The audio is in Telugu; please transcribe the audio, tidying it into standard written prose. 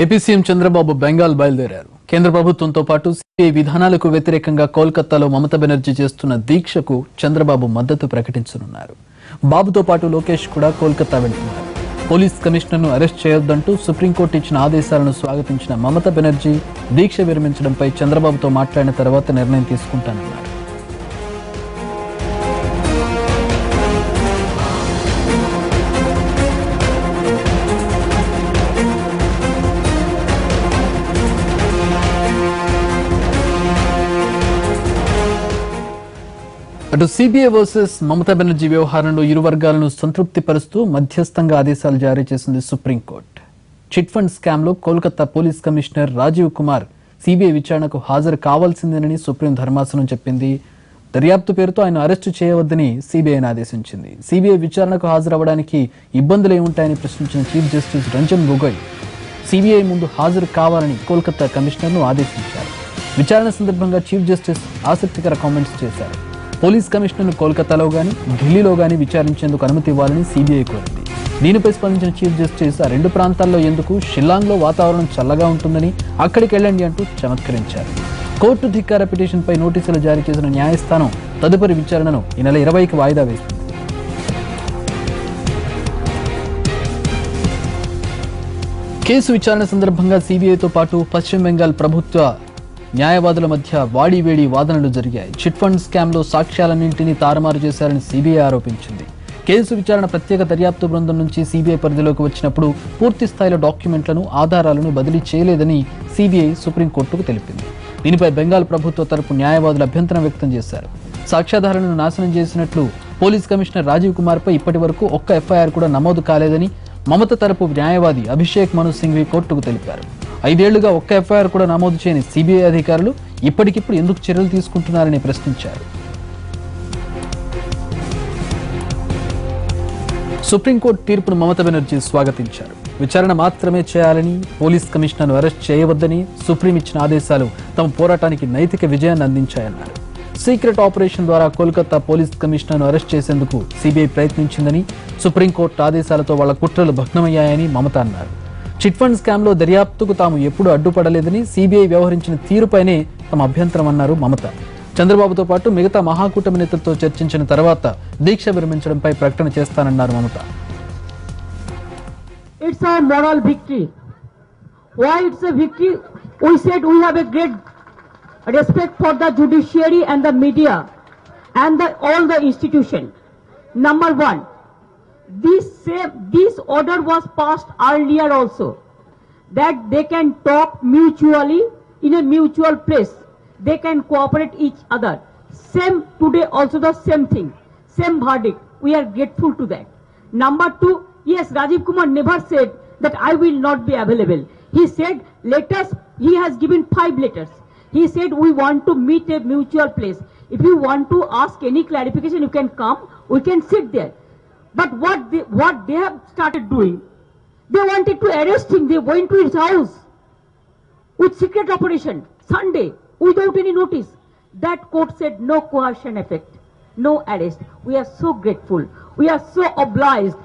ఏపీ సీఎం చంద్రబాబు బెంగాల్ బయలుదేరారు. కేంద్ర ప్రభుత్వంతో పాటు సిబిఐ విధానాలకు వ్యతిరేకంగా కోల్కతాలో మమతా బెనర్జీ చేస్తున్న దీక్షకు చంద్రబాబు మద్దతు ప్రకటించనున్నారు. బాబుతో పాటు లోకేష్ కూడా కోల్కతా వెళ్తున్నారు. పోలీస్ కమిషనర్ను అరెస్ట్ చేయొద్దంటూ సుప్రీంకోర్టు ఇచ్చిన ఆదేశాలను స్వాగతించిన మమతా బెనర్జీ దీక్ష విరమించడంపై చంద్రబాబుతో మాట్లాడిన తర్వాత నిర్ణయం తీసుకుంటానన్నారు. అటు సిబిఐ వర్సెస్ మమతా బెనర్జీ వ్యవహారంలో ఇరు వర్గాలను సంతృప్తిపరుస్తూ మధ్యస్థంగా ఆదేశాలు జారీ చేసింది సుప్రీంకోర్టు. చిట్ ఫండ్ స్కామ్ లో Kolkata police commissioner Rajiv Kumar CBI విచారణకు హాజరు కావాల్సిందేనని సుప్రీం ధర్మాసనం చెప్పింది. దర్యాప్తు పేరుతో ఆయన అరెస్టు చేయవద్దని సిబిఐని ఆదేశించింది. సిబిఐ విచారణకు హాజరవ్వడానికి ఇబ్బందులే ఉంటాయని ప్రశ్నించిన chief justice Ranjan Gogoi CBI ముందు హాజరు కావాలని కోల్కతా కమిషనర్ను ఆదేశించారు. విచారణ సందర్భంగా చీఫ్ జస్టిస్ ఆసక్తికర కామెంట్స్ చేశారు. పోలీస్ కమిషనర్ను కోల్కతాలో గానీ ఢిల్లీలో గానీ విచారించేందుకు అనుమతి ఇవ్వాలని సిబిఐ కోరింది. దీనిపై స్పందించిన చీఫ్ జస్టిస్ ఆ రెండు ప్రాంతాల్లో ఎందుకు, షిల్లాంగ్లో వాతావరణం చల్లగా ఉంటుందని అక్కడికి వెళ్లండి అంటూ చమత్కరించారు. కోర్టు ధిక్కార పిటిషన్పై నోటీసులు జారీ చేసిన న్యాయస్థానం తదుపరి విచారణను ఈ నెల 20కి వాయిదా వేసింది. కేసు విచారణ సందర్భంగా సిబిఐతో పాటు పశ్చిమ బెంగాల్ ప్రభుత్వ న్యాయవాదుల మధ్య వాడివేడి వాదనలు జరిగాయి. చిట్ ఫండ్ స్కామ్ లో సాక్ష్యాలన్నింటినీ తారుమారు చేశారని సిబిఐ ఆరోపించింది. కేసు విచారణ ప్రత్యేక దర్యాప్తు బృందం నుంచి సిబిఐ పరిధిలోకి వచ్చినప్పుడు పూర్తి స్థాయిలో డాక్యుమెంట్లను, ఆధారాలను బదిలీ చేయలేదని సిబిఐ సుప్రీంకోర్టుకు తెలిపింది. దీనిపై బెంగాల్ ప్రభుత్వ తరపు న్యాయవాదులు అభ్యంతరం వ్యక్తం చేశారు. సాక్ష్యాధారాలను నాశనం చేసినట్లు పోలీస్ కమిషనర్ రాజీవ్ కుమార్ పై ఇప్పటి వరకు ఒక్క ఎఫ్ఐఆర్ కూడా నమోదు కాలేదని మమత తరపు న్యాయవాది అభిషేక్ మను సింఘ్వి కోర్టుకు తెలిపారు. 5 ఏళ్లుగా ఒక్క ఎఫ్ఐఆర్ కూడా నమోదు చేయని సిబిఐ అధికారులు ఇప్పటికిప్పుడు ఎందుకు చర్యలు తీసుకుంటున్నారని ప్రశ్నించారు. సుప్రీంకోర్టు తీర్పును మమతా బెనర్జీ స్వాగతించారు. విచారణ మాత్రమే చేయాలని, పోలీస్ కమిషనర్ను అరెస్ట్ చేయవద్దని సుప్రీం ఇచ్చిన ఆదేశాలు తమ పోరాటానికి నైతిక విజయాన్ని అందించాయన్నారు. సీక్రెట్ ఆపరేషన్ ద్వారా కోల్కతా పోలీస్ కమిషనర్ను అరెస్ట్ చేసేందుకు సిబిఐ ప్రయత్నించిందని, సుప్రీంకోర్టు ఆదేశాలతో వాళ్ల కుట్రలు భగ్నమయ్యాయని మమత అన్నారు. చిట్ ఫండ్ స్కామ్ లో దర్యాప్తుకు తాము ఎప్పుడూ అడ్డుపడలేదని, సిబిఐ వ్యవహరించిన తీరుపైనే తమ అభ్యంతరం అన్నారు మమత. చంద్రబాబుతో పాటు మిగతా మహాకూటమి నేతలతో చర్చించిన తర్వాత దీక్ష విరమించడంపై ప్రకటన చేస్తానన్నారు మమత. It's a moral victory. Why it's a victory? We said we have a great respect for the judiciary and the media and all the institution. Number one, this order was passed earlier also, that they can talk mutually in a mutual place. They can cooperate each other. Same today also the same thing, same verdict. We are grateful to that. Number two, yes, Rajiv Kumar never said that I will not be available. He said letters, he has given 5 letters. He said we want to meet a mutual place. If you want to ask any clarification, you can come, we can sit there. But what they have started doing, they wanted to arrest him. They went to his house with secret operation, Sunday, without any notice. That court said no coercion effect, no arrest. We are so grateful. We are so obliged